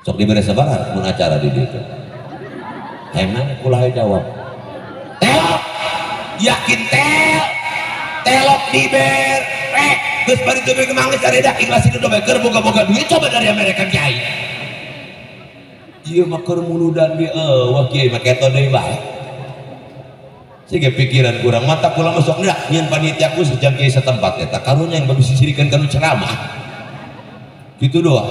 sok diberi sabaran mun acara di dieu henang kulah jawab telok yakin telok diber geus bari teu bege mangga careda ikhlas itu dobe keur boga-boga duit coba dari Amerika kiai ieu mah keur muludan di wah kiai mah keto deui bae siga pikiran kurang mata kula masuk ndak nyen panitia ku sejang kiai setempat eta karunya yang bagus sisirikeun kanu ceramah kitu doang.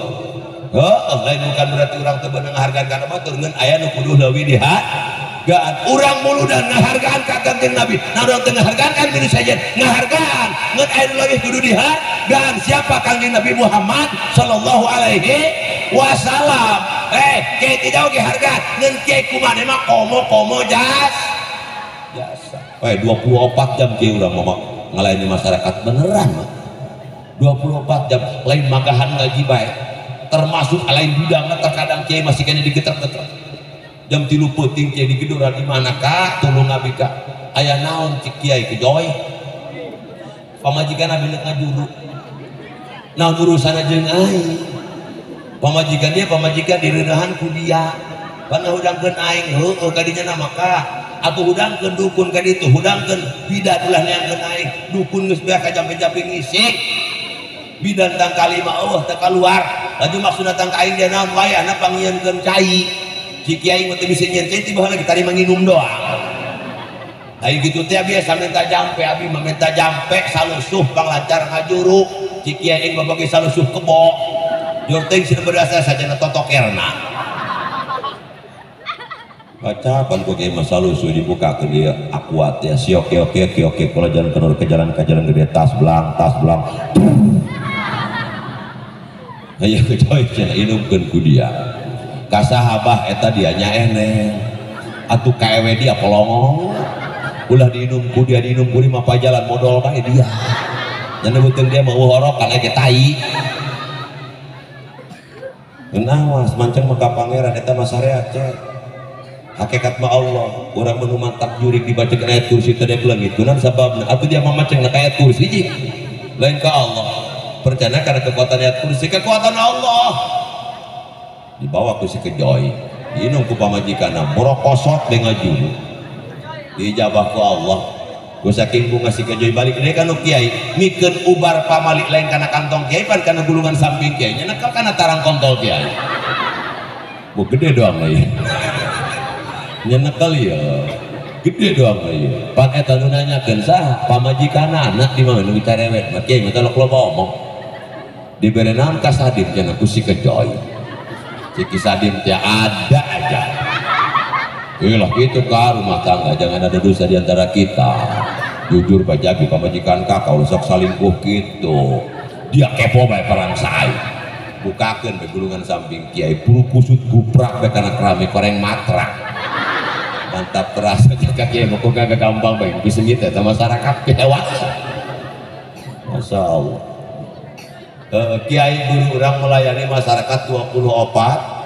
Lain bukan berarti orang teu beunang ngahargaan kana batur ngeun aya nu kudu leuwih dihargaan urang muludan ngahargaan ka kanjeng Nabi nah urang teu ngahargaan kan diri saja ngahargaan ngeun aya nu leuwih kudu dihargaan siapa kanjeng Nabi Muhammad sallallahu alaihi wasallam kiai tidak oge hargaan ngeun kiai kumaha mah komo jasa 24 jam kiai urang mah ngalayani masyarakat beneran mah 24 jam lain magahan ngaji bae termasuk lain bidang terkadang kiai masih kena digeter-geter jam 3 peuting kiai digeduran di manakah tulung abi ka aya naon cik kiai kejoy pamajikan abi neuk ngajuru naon urusanna jeung aing pamajikan dia pamajikan direunahan ku dia pana hudangkeun aing heueuh kadinya nama ka atuh hudangkeun dukun ka ditu hudangkeun bidan ulah neangkeun aing dukun geus beak ka jampe-jampe ngisi bidan tang kalima Allah teu kaluar laju maksudna tang ka aing dia naon wae ana pangieunkeun cai si kiai mah teu bisa nyieun cai tiba lagi tadi manginum doang aing kitu teh biasa minta jampe abi mah minta jampe salusuh panglancar ngajuru si kiai aing babage salusuh kebo jor teuing sina berasa sajana totokerna baca pan ku kiai mah salusuh dibukakeun dia akuat ya siok oke kalau jalan kenur ke jalan gede tas belang aya kecoy cenah inumkeun ku dia ka sahabah eta dianya eneng atuh ka ewe dia polongong ulah diinum ku dia mah pajalan modal bae dia nya beuteung dia mah uhorok kana ge tai nawas mancing mah ka pangeran eta mah sareat cek hakikat mah Allah urang menu mantap jurik dibacakeun ayat kursi teh leungit kunaon sababna atuh dia mah mancing ka ayat kursi ji lain ka Allah percaya karena kekuatan ayat kursi kekuatan Allah dibawa ku si kejoy diinum ku pamajikanna morokosot dengan juru dijabah ku Allah ku saking bunga si kejoy balik deui kana kiai mikeun ubar pamalik lain kana kantong kiai pan kana gulungan samping kiai nya nekal kana tarang kontol kiai bu gede doang ieu nya nekal ya gede doang ieu pan eta nu nanyakeun saha pamajikanna anak di mana nu carewet mah kiai mah telok loba omong diberi naon ka sadim cenah ku si kejoy si sadim teh ada aja lah gitu ka rumah tangga jangan ada dosa di antara kita jujur bajabi pamajikan kakak ulah sok salingkuh gitu dia kepo bae perang sae bukakeun be gulungan samping kiai buru kusut guprak bae kana keramik koreng matrak mantap terasa ka kiai mah kok kagak gampang bae bisa gitu eta masyarakat hewan masyaallah kiai guru urang melayani masyarakat 24